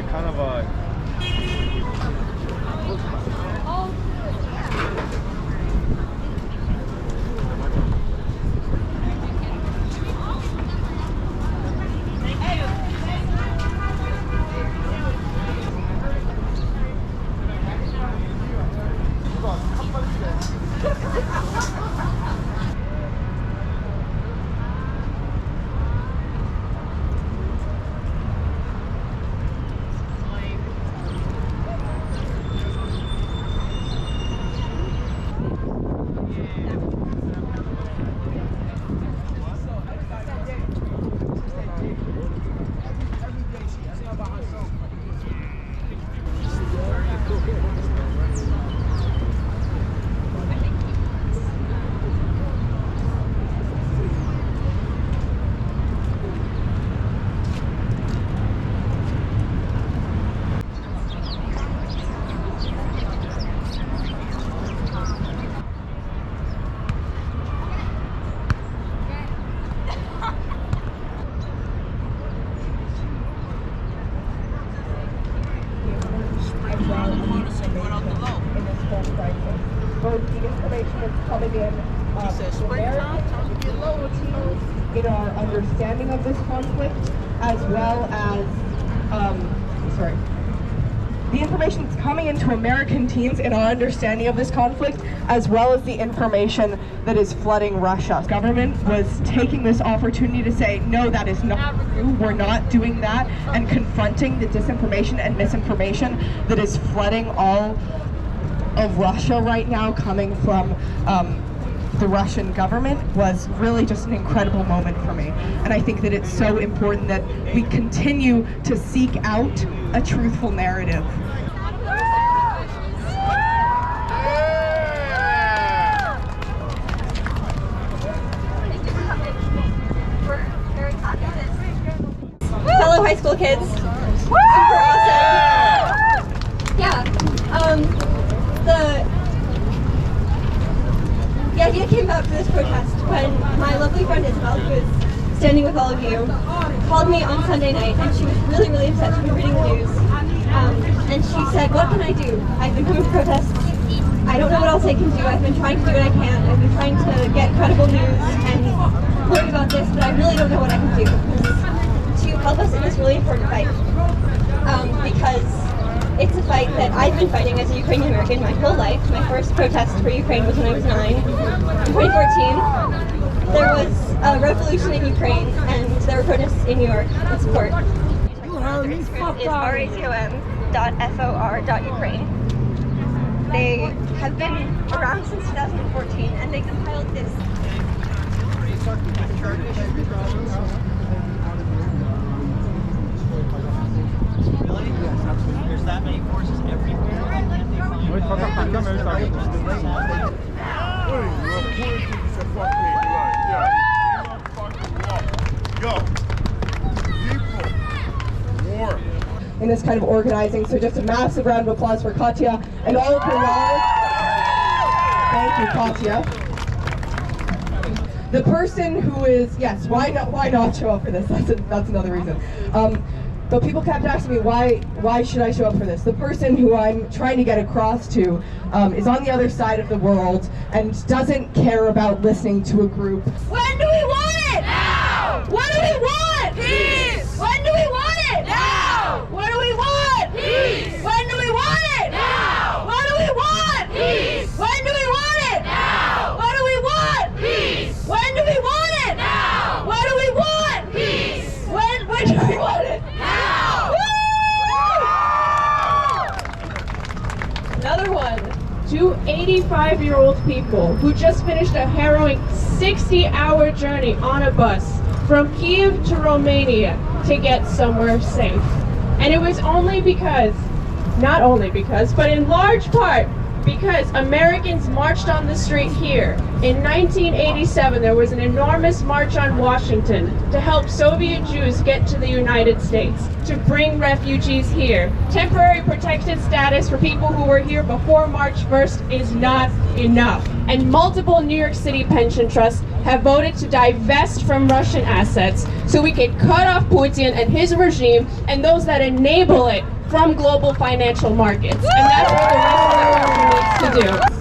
they're kind of both the information that's coming in in our understanding of this conflict, as well as, the information that's coming into American teens in our understanding of this conflict, as well as the information that is flooding Russia. The government was taking this opportunity to say, no, that is not true, we're not doing that, and confronting the disinformation and misinformation that is flooding all of Russia right now, coming from the Russian government, was really just an incredible moment for me. And I think that it's so important that we continue to seek out a truthful narrative. Fellow high school kids, super awesome. Yeah, the idea came about for this protest when my lovely friend Isabel, who is standing with all of you, called me on Sunday night, and she was really, really upset. She'd been reading the news, and she said, "What can I do? I've been coming to protests. I don't know what else I can do. I've been trying to do what I can. I've been trying to get credible news and learn about this, but I really don't know what I can do to help us in this really important fight, because it's a fight that I've been fighting as a Ukrainian American my whole life. My first protest for Ukraine was when I was 9. In 2014, there was a revolution in Ukraine, and there were protests in New York in support. It's razom.for.ukraine. They have been around since 2014, and they compiled this. There's that many forces everywhere. In this kind of organizing, so just a massive round of applause for Katya and all of her knowledge. Thank you, Katya. The person who is, yes, why not show up for this? That's another reason. But people kept asking me, why should I show up for this? The person who I'm trying to get across to is on the other side of the world and doesn't care about listening to a group. When do we want it? Now! What do we want? Peace! When do we want it? Now! What do we want? Peace! When do we want it? Now! What do we want? Peace! When do we want it? Now! What do we want? Peace! When do we want it? Now! What do we want? Peace! When do we want it? Now! Woo! Another one. 2 85-year-old people who just finished a harrowing 60-hour journey on a bus from Kiev to Romania to get somewhere safe. And it was only because, not only because, but in large part Because Americans marched on the street here. In 1987, there was an enormous march on Washington to help Soviet Jews get to the United States, to bring refugees here. Temporary protected status for people who were here before March 1st is not enough. And multiple New York City pension trusts have voted to divest from Russian assets so we can cut off Putin and his regime and those that enable it from global financial markets. And that's what the rest of the country needs to do.